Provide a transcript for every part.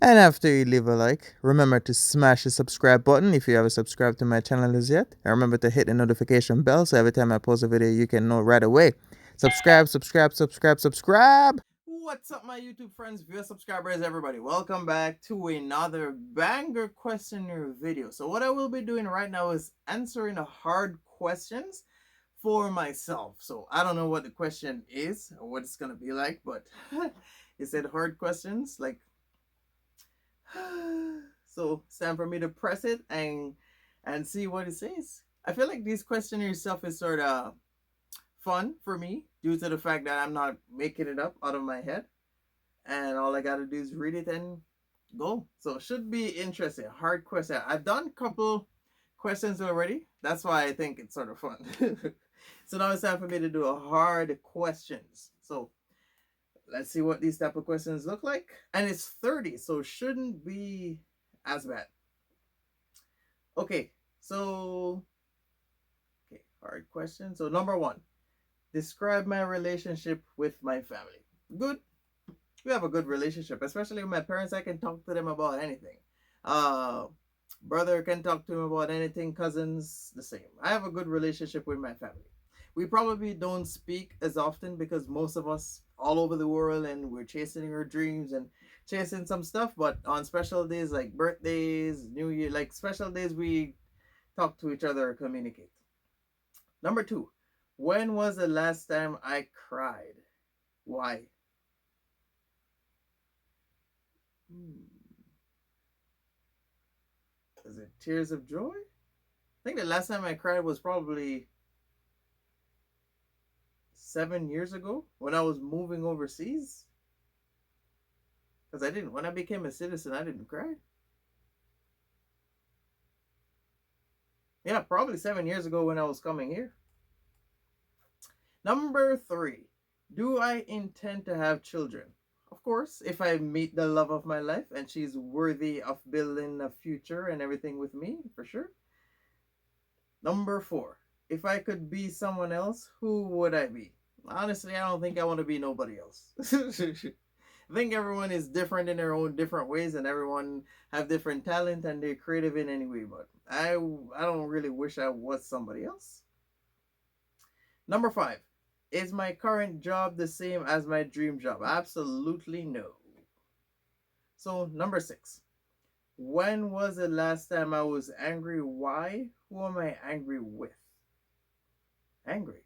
And after you leave a like, remember to smash the subscribe button if you haven't subscribed to my channel as yet. And remember to hit the notification bell so every time I post a video, you can know right away. Subscribe, subscribe, subscribe, subscribe. What's up, my YouTube friends, viewers, subscribers, everybody? Welcome back to another banger questionnaire video. So what I will be doing right now is answering the hard questions for myself. So I don't know what the question is or what it's gonna be like, but it said hard questions like so it's time for me to press it and see what it says. I feel like these questionnaire stuff is sort of fun for me due to the fact that I'm not making it up out of my head, and all I gotta do is read it and go. So it should be interesting. Hard question. I've done a couple questions already. That's why I think it's sort of fun. So now it's time for me to do a hard questions. So let's see what these type of questions look like. And it's 30, so shouldn't be as bad. Okay, so hard question. So number one, describe my relationship with my family. Good. We have a good relationship, especially with my parents. I can talk to them about anything. Uh, brother can talk to him about anything. Cousins, the same. I have a good relationship with my family. We probably don't speak as often because most of us all over the world and we're chasing our dreams and chasing some stuff. But on special days like birthdays, New Year, like special days, we talk to each other or communicate. Number two, when was the last time I cried? Why? Hmm. Is it tears of joy? I think the last time I cried was probably 7 years ago when I was moving overseas. Because I didn't, when I became a citizen, I didn't cry. Yeah, probably 7 years ago when I was coming here. Number three, do I intend to have children? Of course, if I meet the love of my life and she's worthy of building a future and everything with me, for sure. Number four, if I could be someone else, who would I be? Honestly, I don't think I want to be nobody else. I think everyone is different in their own different ways, and everyone have different talent and they're creative in any way. But I don't really wish I was somebody else. Number five, is my current job the same as my dream job? Absolutely no. So number six, when was the last time I was angry? Why? Who am I angry with? Angry.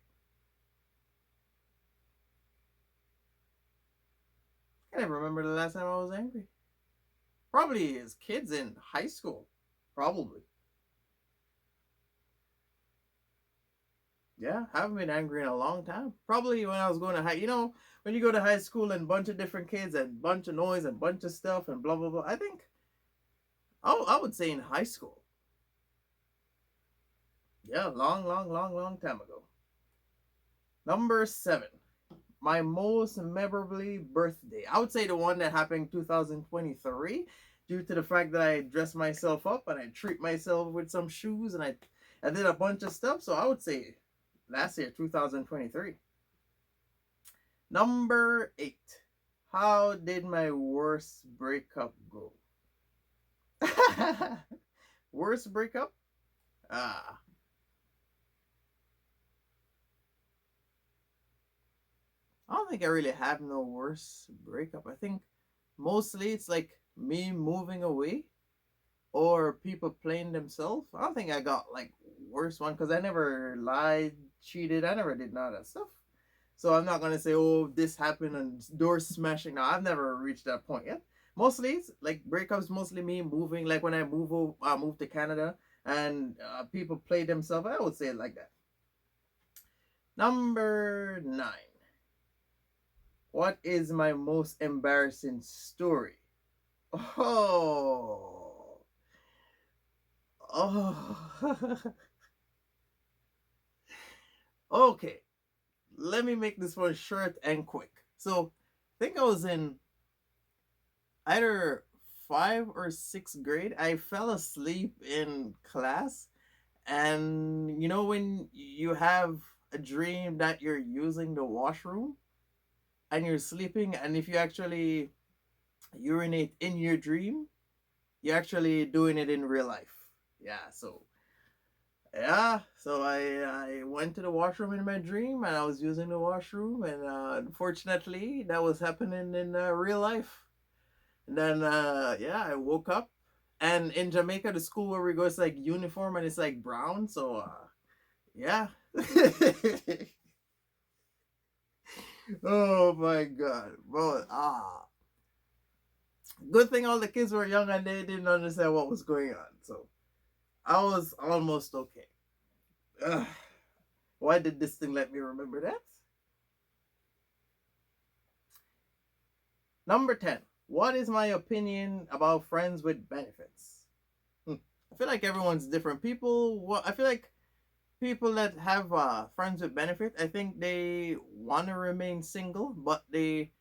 I can't remember the last time I was angry. Probably as kids in high school. Probably. Yeah, I haven't been angry in a long time. Probably when I was going to high, when you go to high school and a bunch of different kids and bunch of noise and bunch of stuff and blah blah blah. I think I would say in high school. Yeah, long, long, long, long time ago. Number seven, my most memorably birthday. I would say the one that happened 2023, due to the fact that I dressed myself up and I treat myself with some shoes and I did a bunch of stuff. So I would say last year, 2023. Number eight, how did my worst breakup go? Worst breakup? Ah, I don't think I really have no worst breakup. I think mostly it's like me moving away or people playing themselves. I don't think I got like worst one because I never lied, cheated. I never did none of that stuff. So I'm not gonna say, oh, this happened and doors smashing. No, I've never reached that point yet. Mostly, it's like breakups. Mostly me moving. Like when I moved to Canada, and people play themselves. I would say it like that. Number nine. What is my most embarrassing story? Oh, oh. Okay. Let me make this one short and quick. So, I think I was in either 5 or 6 grade. I fell asleep in class, and when you have a dream that you're using the washroom and you're sleeping, and if you actually urinate in your dream, you're actually doing it in real life. Yeah, so yeah, so I went to the washroom in my dream, and I was using the washroom, and unfortunately that was happening in real life. And then yeah, I woke up, and in Jamaica, the school where we go is like uniform and it's like brown. So yeah. Oh my god, bro. Good thing all the kids were young and they didn't understand what was going on. So I was almost okay. Ugh. Why did this thing let me remember that? Number 10. What is my opinion about friends with benefits? I feel like everyone's different. I feel like people that have friends with benefit, I think they want to remain single, but they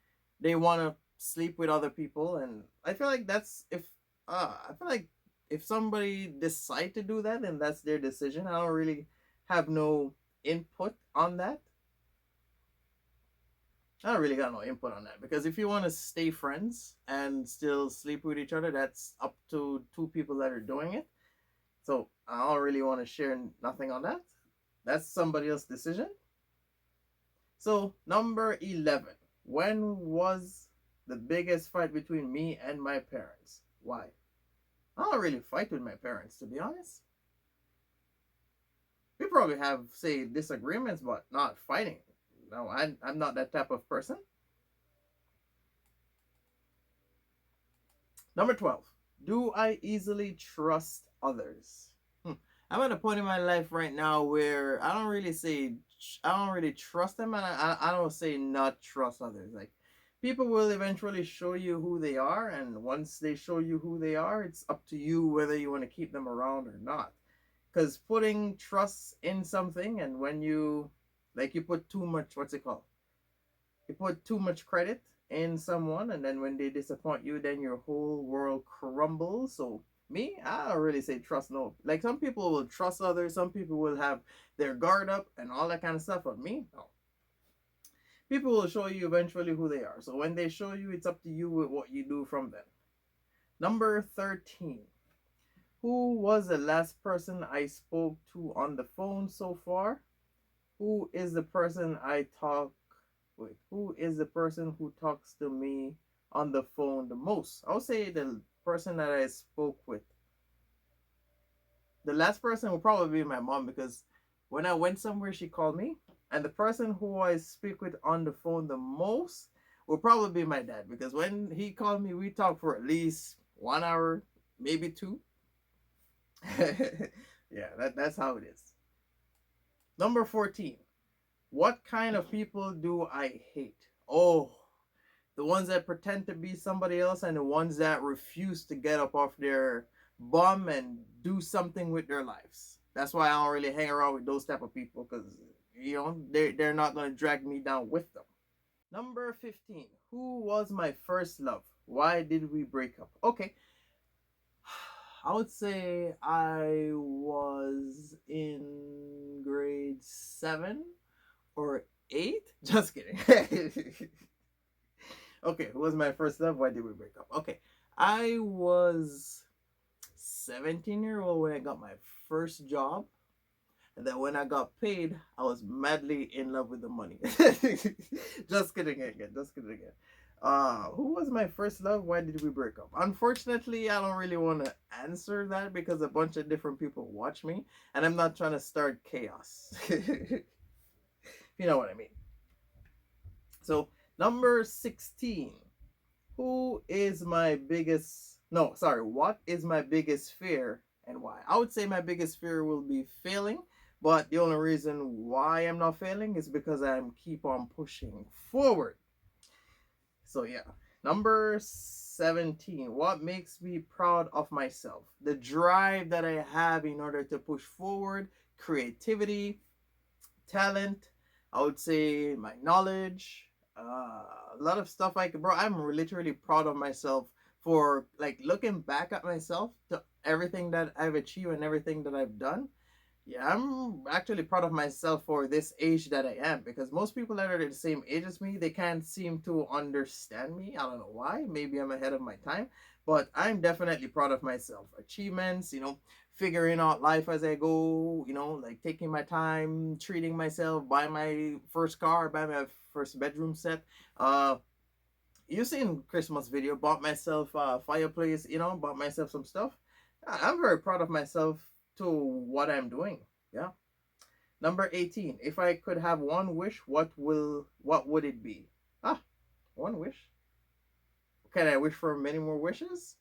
want to sleep with other people, and I feel like that's if I feel like if somebody decide to do that, then that's their decision. I don't really have no input on that. I don't really got no input on that because if you want to stay friends and still sleep with each other, that's up to two people that are doing it. So I don't really want to share nothing on that. That's somebody else's decision. So number 11. When was the biggest fight between me and my parents? Why? I don't really fight with my parents, to be honest. We probably have, say, disagreements, but not fighting. No, I'm not that type of person. Number 12. Do I easily trust others? I'm at a point in my life right now where I don't really trust them, and I don't say not trust others. Like people will eventually show you who they are, and once they show you who they are, it's up to you whether you want to keep them around or not. Because putting trust in something, and when you like you put too much, what's it called? You put too much credit in someone, and then when they disappoint you, then your whole world crumbles. So me, I don't really say trust no. Like some people will trust others, some people will have their guard up and all that kind of stuff. But me, no. People will show you eventually who they are. So when they show you, it's up to you with what you do from them. Number 13. Who was the last person I spoke to on the phone so far? Who is the person I talk with? Who is the person who talks to me on the phone the most? I would say the person that I spoke with. The last person will probably be my mom because when I went somewhere, she called me. And the person who I speak with on the phone the most will probably be my dad because when he called me, we talked for at least 1 hour, maybe two. Yeah, that's how it is. Number 14. What kind of people do I hate? Oh, the ones that pretend to be somebody else and the ones that refuse to get up off their bum and do something with their lives. That's why I don't really hang around with those type of people because they're not gonna drag me down with them. Number 15. Who was my first love? Why did we break up? Okay. I would say I was in grade 7 or 8. Just kidding. Okay, who was my first love? Why did we break up? Okay, I was 17-year old when I got my first job. And then when I got paid, I was madly in love with the money. Just kidding again. Just kidding again. Who was my first love? Why did we break up? Unfortunately, I don't really want to answer that because a bunch of different people watch me, and I'm not trying to start chaos. You know what I mean. So number 16. Who is my biggest? No, sorry. What is my biggest fear and why? I would say my biggest fear will be failing, but the only reason why I'm not failing is because I'm keep on pushing forward. So yeah, number 17. What makes me proud of myself? The drive that I have in order to push forward, creativity, talent. I would say my knowledge, a lot of stuff like bro. I'm literally proud of myself for like looking back at myself to everything that I've achieved and everything that I've done. Yeah, I'm actually proud of myself for this age that I am, because most people that are the same age as me, they can't seem to understand me. I don't know why. Maybe I'm ahead of my time, but I'm definitely proud of myself. Achievements, figuring out life as I go, like taking my time, treating myself, buy my first car, buy my first bedroom set. Uh, you seen Christmas video, bought myself a fireplace, bought myself some stuff. I'm very proud of myself to what I'm doing. Yeah. Number 18. If I could have one wish, what would it be? Ah, one wish. Can I wish for many more wishes?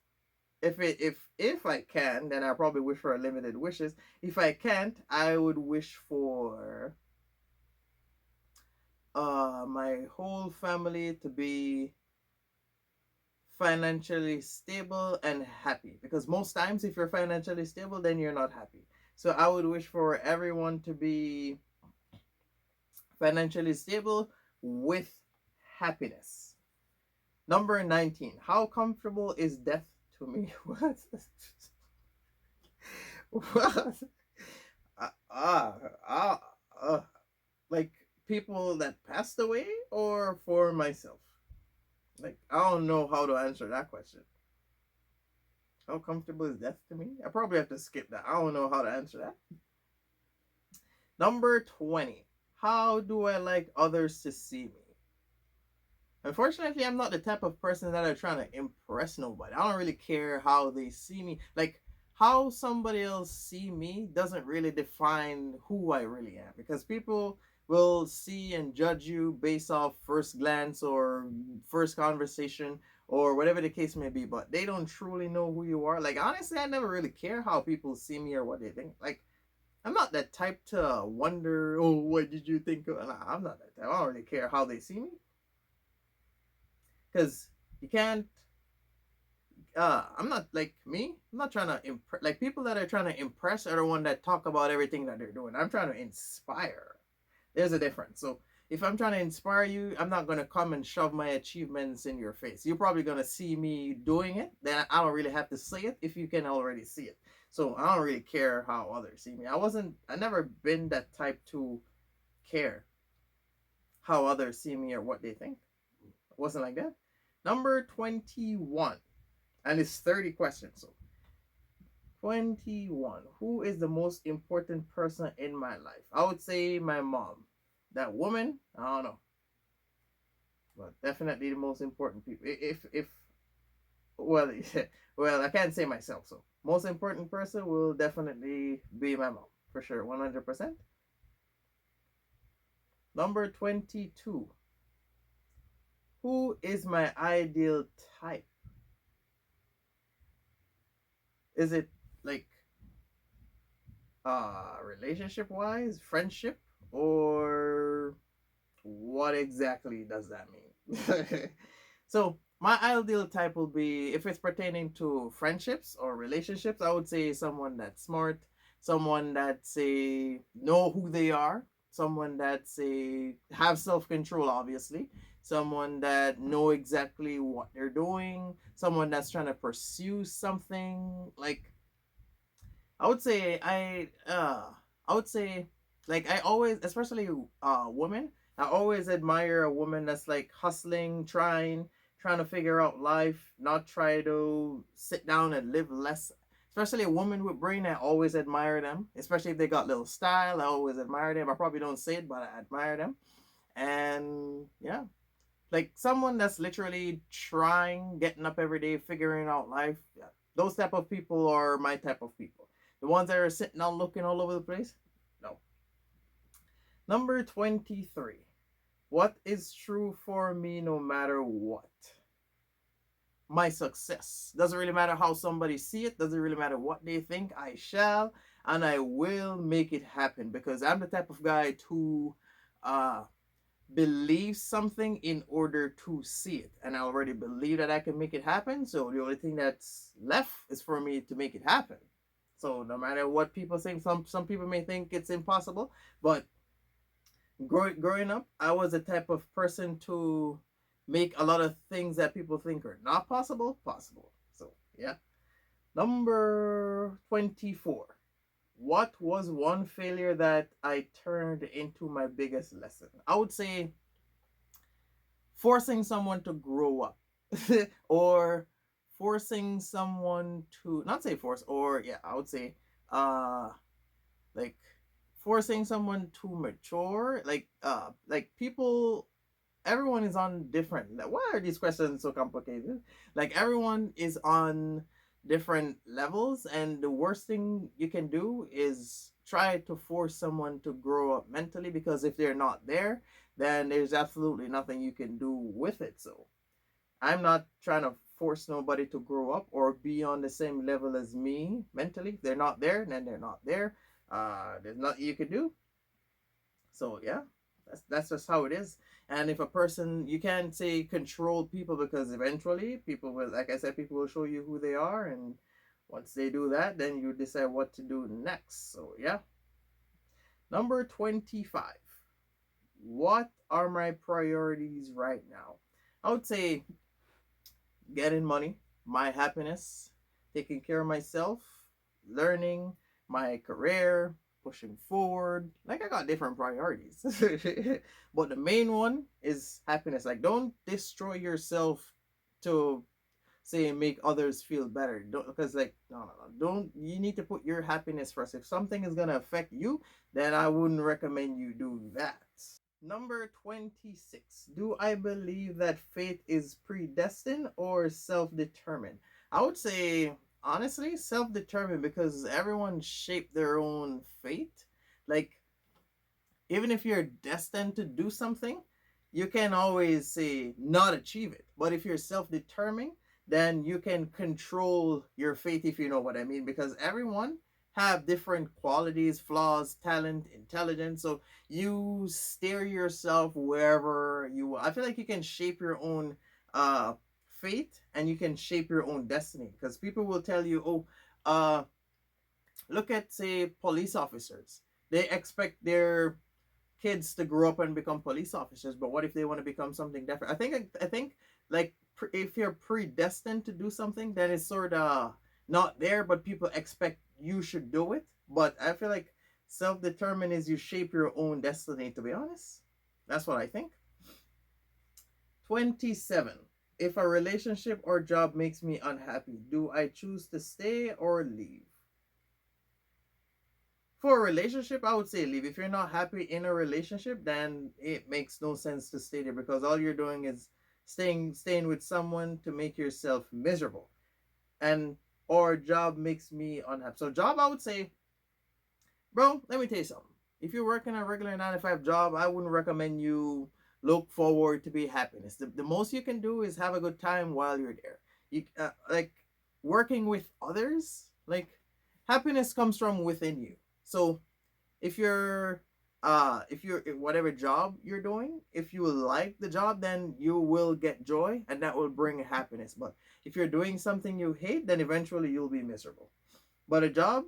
If I can, then I probably wish for unlimited wishes. If I can't, I would wish for my whole family to be financially stable and happy, because most times if you're financially stable, then you're not happy. So I would wish for everyone to be financially stable with happiness. Number 19. How comfortable is death to me? What? What? Uh, uh, uh, uh, like people that passed away, or for myself? Like, I don't know how to answer that question. How comfortable is death to me? I probably have to skip that. I don't know how to answer that. Number 20. How do I like others to see me? Unfortunately, I'm not the type of person that are trying to impress nobody. I don't really care how they see me. Like, how somebody else see me doesn't really define who I really am, because people will see and judge you based off first glance or first conversation or whatever the case may be, but they don't truly know who you are. Like, honestly, I never really care how people see me or what they think. Like, I'm not that type to wonder, oh, what did you think of? Nah, I'm not that type. I don't really care how they see me, because you can't. I'm not like me. I'm not trying to impress. Like, people that are trying to impress are the one that talk about everything that they're doing. I'm trying to inspire. There's a difference. So if I'm trying to inspire you, I'm not gonna come and shove my achievements in your face. You're probably gonna see me doing it. Then I don't really have to say it if you can already see it. So I don't really care how others see me. I never been that type to care how others see me or what they think. It wasn't like that. Number 21. And it's 30 questions. So 21. Who is the most important person in my life? I would say my mom. That woman, I don't know. But definitely the most important people. If well, well, I can't say myself, so most important person will definitely be my mom. For sure, 100%. Number 22. Who is my ideal type? Is it like relationship wise, friendship, or what exactly does that mean? So my ideal type will be, if it's pertaining to friendships or relationships, I would say someone that's smart, someone that say know who they are, someone that say have self control, obviously, someone that know exactly what they're doing, someone that's trying to pursue something. Like, I would say I would say, like, I always, especially women, I always admire a woman that's like hustling, trying to figure out life, not try to sit down and live less. Especially a woman with brain, I always admire them. Especially if they got little style, I always admire them. I probably don't say it, but I admire them. And yeah, like someone that's literally trying, getting up every day, figuring out life. Yeah, those type of people are my type of people. The ones that are sitting out looking all over the place, no. Number 23. What is true for me no matter what? My success. Doesn't really matter how somebody see it, doesn't really matter what they think. I shall and I will make it happen, because I'm the type of guy to uh believe something in order to see it, and I already believe that I can make it happen. So the only thing that's left is for me to make it happen. So no matter what people think, some people may think it's impossible, but growing up, I was the type of person to make a lot of things that people think are not possible possible. So yeah. Number 24. What was one failure that I turned into my biggest lesson? I would say forcing someone to grow up or forcing someone to not say force or yeah, I would say uh like forcing someone to mature, like people, everyone is on different, why are these questions so complicated, like everyone is on different levels, and the worst thing you can do is try to force someone to grow up mentally, because if they're not there, then there's absolutely nothing you can do with it. So I'm not trying to force nobody to grow up or be on the same level as me mentally. If they're not there, then they're not there. There's nothing you can do. So yeah, that's just how it is. And if a person, you can't say control people, because eventually people will, like I said, people will show you who they are, and once they do that, then you decide what to do next. So yeah. Number 25. What are my priorities right now? I would say getting money, my happiness, taking care of myself, learning, my career, pushing forward. Like I got different priorities. But the main one is happiness. Like don't destroy yourself to say make others feel better. Don't, because like no. Don't, you need to put your happiness first. If something is gonna affect you, then I wouldn't recommend you do that. Number 26. Do I believe that fate is predestined or self determined? I would say, honestly, self determined, because everyone shaped their own fate. Like, even if you're destined to do something, you can always say not achieve it. But if you're self determined, then you can control your fate, if you know what I mean, because everyone have different qualities, flaws, talent, intelligence. So you steer yourself wherever you, I feel like you can shape your own uh fate, and you can shape your own destiny, because people will tell you, oh, look at, say, police officers. They expect their kids to grow up and become police officers, but what if they want to become something different? I think like if you're predestined to do something, then it's sort of not there, but people expect you should do it. But I feel like self-determined is you shape your own destiny, to be honest. That's what I think. 27. If a relationship or job makes me unhappy, do I choose to stay or leave? For a relationship, I would say leave. If you're not happy in a relationship, then it makes no sense to stay there, because all you're doing is staying with someone to make yourself miserable. And or job makes me unhappy. So job, I would say, bro, let me tell you something. If you're working a regular 9 to 5 job, I wouldn't recommend you look forward to be happiness. The most you can do is have a good time while you're there. You like working with others, like happiness comes from within you. So if you're whatever job you're doing, if you like the job, then you will get joy, and that will bring happiness. But if you're doing something you hate, then eventually you'll be miserable. But a job,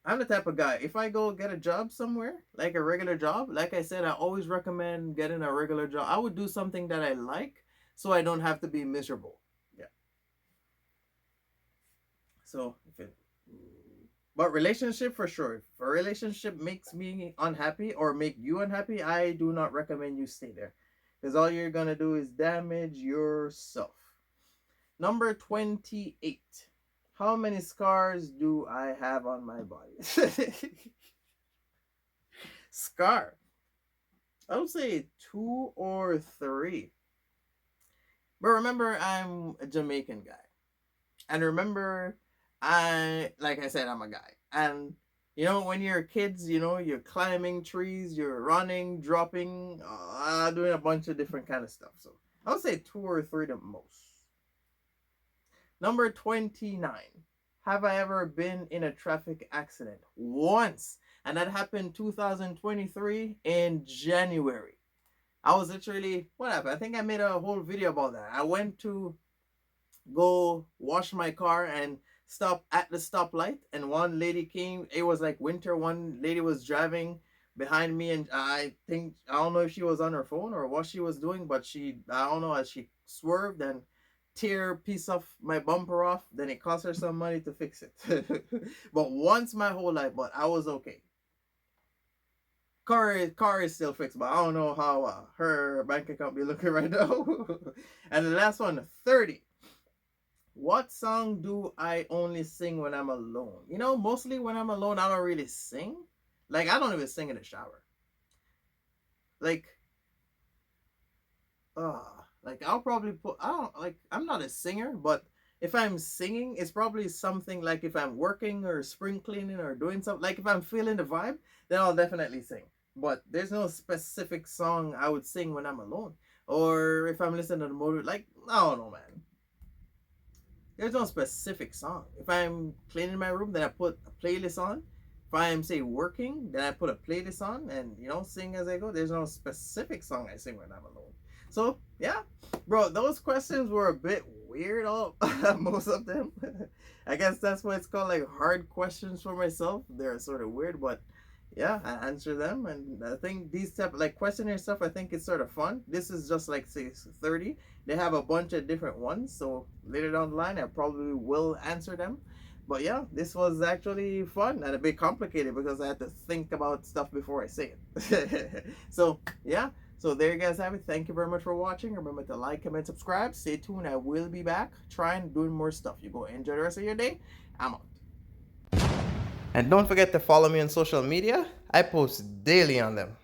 I'm the type of guy, if I go get a job somewhere, like a regular job, like I said, I always recommend getting a regular job. I would do something that I like, so I don't have to be miserable. Yeah. So if it, but relationship, for sure. If a relationship makes me unhappy or make you unhappy, I do not recommend you stay there, because all you're gonna do is damage yourself. Number 28. How many scars do I have on my body? Scar. I would say two or three. But remember, I'm a Jamaican guy. And remember, like I said, I'm a guy. And when you're kids, you're climbing trees, you're running, dropping, doing a bunch of different kind of stuff. So I would say two or three the most. Number 29. Have I ever been in a traffic accident? Once. And that happened 2023 in January. I was literally, what happened? I think I made a whole video about that. I went to go wash my car and stop at the stoplight, and one lady came. It was like winter. One lady was driving behind me, and I don't know if she was on her phone or what she was doing, but I don't know, as she swerved and tear a piece of my bumper off, then it costs her some money to fix it. But once my whole life, but I was okay. Car is still fixed, but I don't know how her bank account be looking right now. And the last one, 30. What song do I only sing when I'm alone? You know, mostly when I'm alone, I don't really sing. Like, I don't even sing in the shower. Like, uh, like I'll probably put, I don't, like, I'm not a singer, but if I'm singing, it's probably something like if I'm working or spring cleaning or doing something, like if I'm feeling the vibe, then I'll definitely sing. But there's no specific song I would sing when I'm alone. Or if I'm listening to the motor, like, I don't know, man. There's no specific song. If I'm cleaning my room, then I put a playlist on. If I'm say working, then I put a playlist on and sing as I go. There's no specific song I sing when I'm alone. So yeah, bro, those questions were a bit weird. All most of them. I guess that's why it's called like hard questions for myself. They're sort of weird, but yeah, I answer them, and I think these type like questionnaire stuff. I think it's sort of fun. This is just like say 30. They have a bunch of different ones, so later down the line, I probably will answer them. But yeah, this was actually fun and a bit complicated because I had to think about stuff before I say it. So yeah, so there you guys have it. Thank you very much for watching. Remember to like, comment, subscribe. Stay tuned. I will be back trying doing more stuff. You go enjoy the rest of your day. I'm out. And don't forget to follow me on social media. I post daily on them.